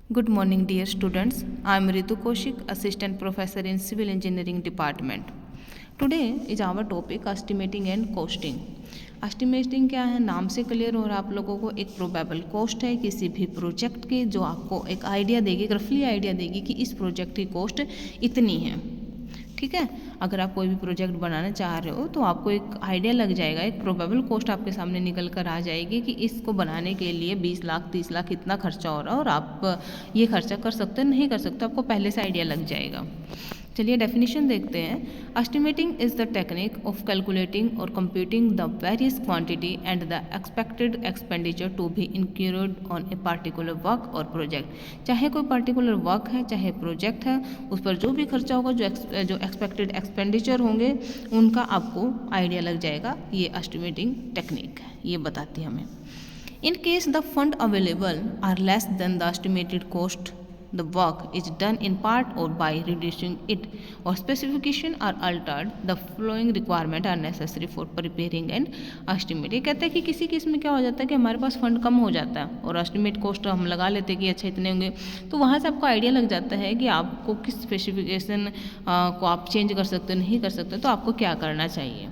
Good morning, dear students. I am Ritu Kaushik, Assistant Professor in Civil Engineering Department. Today is our topic estimating and costing. Estimating क्या है, नाम से clear हो रहा आप लोगों को, एक प्रोबेबल कॉस्ट है किसी भी प्रोजेक्ट की जो आपको एक आइडिया देगी, रफली आइडिया देगी कि इस प्रोजेक्ट की कॉस्ट इतनी है। ठीक है, अगर आप कोई भी प्रोजेक्ट बनाना चाह रहे हो तो आपको एक आइडिया लग जाएगा, एक प्रोबेबल कॉस्ट आपके सामने निकल कर आ जाएगी कि इसको बनाने के लिए 20 लाख 30 लाख इतना खर्चा हो रहा है और आप ये खर्चा कर सकते हो नहीं कर सकते, आपको पहले से आइडिया लग जाएगा। चलिए डेफिनेशन देखते हैं। Estimating is the technique of calculating और computing the various quantity and the expected expenditure to be incurred on a particular work और प्रोजेक्ट। चाहे कोई पार्टिकुलर वर्क है चाहे प्रोजेक्ट है, उस पर जो भी खर्चा होगा, जो एक्सपेक्टेड एक्सपेंडिचर होंगे उनका आपको आइडिया लग जाएगा। ये एस्टिमेटिंग टेक्निक है, ये बताती है हमें। In case the fund available are less than the estimated cost, the work is done in part or by reducing it, or specification are altered, the following requirement are necessary for preparing and estimate। ये कहते हैं कि किसी case में क्या हो जाता है कि हमारे पास फंड कम हो जाता है और एस्टिमेट कॉस्ट हम लगा लेते हैं कि अच्छा इतने होंगे, तो वहाँ से आपको आइडिया लग जाता है कि आपको किस स्पेसिफिकेशन को आप चेंज कर सकते हो नहीं कर सकते, तो आपको क्या करना चाहिए।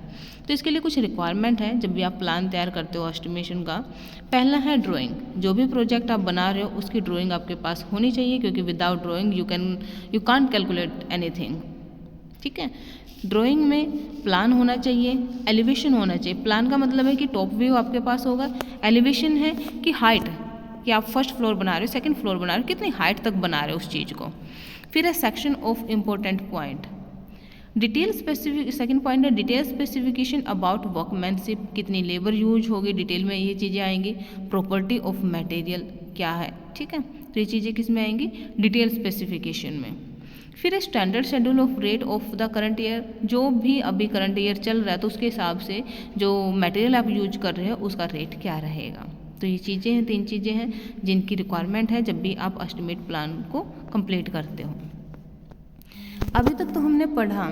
तो इसके लिए कुछ रिक्वायरमेंट है जब भी आप प्लान तैयार करते हो एस्टिमेशन का। पहला है ड्राइंग, जो भी प्रोजेक्ट आप बना रहे हो उसकी ड्राइंग आपके पास होनी चाहिए, क्योंकि without drawing you can't calculate anything. ठीक है, ड्राइंग में प्लान होना चाहिए, एलिवेशन होना चाहिए। प्लान का मतलब है कि टॉप व्यू आपके पास होगा, एलिवेशन है कि हाइट, कि आप फर्स्ट फ्लोर बना रहे हो सेकंड फ्लोर बना रहे हो, कितनी हाइट तक बना रहे हो उस चीज़ को। फिर है section of important point, detail specific, second point है डिटेल स्पेसिफिकेशन अबाउट वर्कमैनशिप, कितनी लेबर यूज होगी, डिटेल में ये चीज़ें आएंगी। प्रॉपर्टी ऑफ मटेरियल क्या है, ठीक है, तो ये चीज़ें किस में आएंगी, डिटेल स्पेसिफिकेशन में। फिर standard schedule of rate of the current year, जो भी अभी करंट ईयर चल रहा है तो उसके हिसाब से जो मटेरियल आप यूज कर रहे हो उसका रेट क्या रहेगा। तो ये चीज़ें हैं, 3 चीज़ें हैं जिनकी रिक्वायरमेंट है जब भी आप एस्टिमेट प्लान को कंप्लीट करते हो। अभी तक तो हमने पढ़ा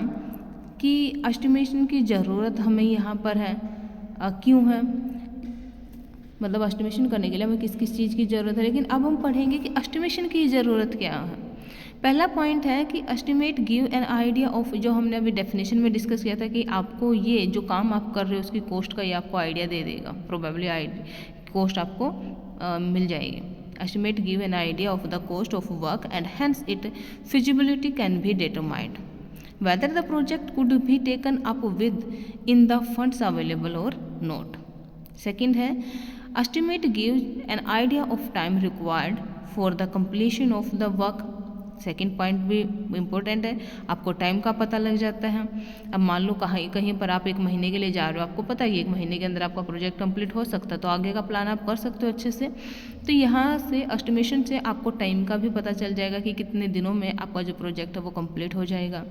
कि एस्टिमेशन की ज़रूरत हमें यहाँ पर है, क्यों है, मतलब एस्टिमेशन करने के लिए हमें किस किस चीज़ की ज़रूरत है। लेकिन अब हम पढ़ेंगे कि एस्टिमेशन की ज़रूरत क्या है। पहला पॉइंट है कि estimate give an idea of, जो हमने अभी डेफिनेशन में डिस्कस किया था कि आपको ये जो काम आप कर रहे हो उसकी कॉस्ट का ये आपको आइडिया दे देगा, प्रोबेबली कॉस्ट आपको मिल जाएगी। Estimate give an idea of the cost of work and hence its feasibility can be determined, whether the project could be taken up with in the funds available or not. Second है estimate gives an idea of time required for the completion of the work। Second point भी important है, आपको time का पता लग जाता है। अब मान लो कहीं पर आप 1 महीने के लिए जा रहे हो, आपको पता है कि 1 महीने के अंदर आपका प्रोजेक्ट कंप्लीट हो सकता है, तो आगे का प्लान आप कर सकते हो अच्छे से। तो यहाँ से एस्टिमेशन से आपको टाइम का भी पता चल जाएगा कि कितने दिनों में आपका जो प्रोजेक्ट है वो कंप्लीट हो जाएगा।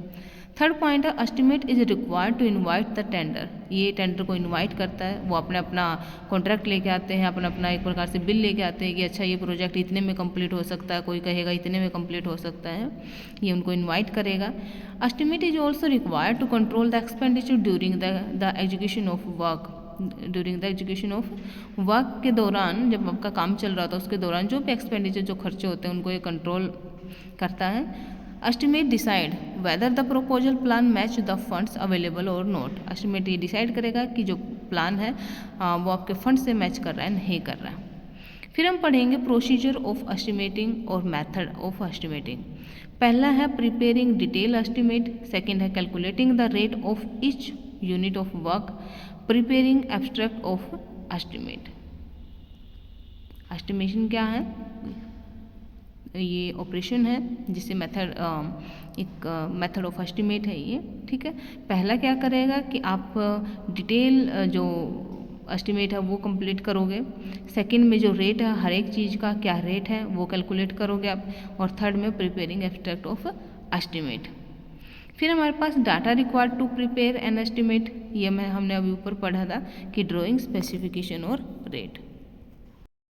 थर्ड पॉइंट है estimate is required to invite the tender, ये टेंडर को इनवाइट करता है, वो अपना कॉन्ट्रैक्ट लेके आते हैं, अपना एक प्रकार से बिल लेके आते हैं कि अच्छा ये प्रोजेक्ट इतने में कंप्लीट हो सकता है, कोई कहेगा इतने में कंप्लीट हो सकता है, ये उनको इनवाइट करेगा। Estimate is also required to control the expenditure during the education of work, during the education of work के दौरान, जब आपका काम चल रहा था उसके दौरान जो भी एक्सपेंडिचर जो खर्चे होते हैं उनको ये कंट्रोल करता है। Estimate decide whether the proposal plan match the funds available और नॉट, एस्टिमेट ये डिसाइड करेगा कि जो प्लान है वो आपके फंड से मैच कर रहा है नहीं कर रहा है। फिर हम पढ़ेंगे प्रोसीजर ऑफ एस्टिमेटिंग और मेथड ऑफ एस्टिमेटिंग। पहला है प्रिपेयरिंग डिटेल एस्टिमेट, सेकंड है calculating the rate of each unit of work, preparing abstract of estimate. Estimation क्या है, ये ऑपरेशन है जिसे मेथड, एक मेथड ऑफ एस्टिमेट है ये, ठीक है। पहला क्या करेगा कि आप डिटेल जो एस्टिमेट है वो कंप्लीट करोगे, सेकंड में जो रेट है हर एक चीज़ का क्या रेट है वो कैलकुलेट करोगे आप, और थर्ड में प्रिपेयरिंग एब्स्ट्रैक्ट ऑफ एस्टिमेट। फिर हमारे पास data required to prepare an estimate, ये हमने अभी ऊपर पढ़ा था कि ड्राइंग, स्पेसिफिकेशन और रेट।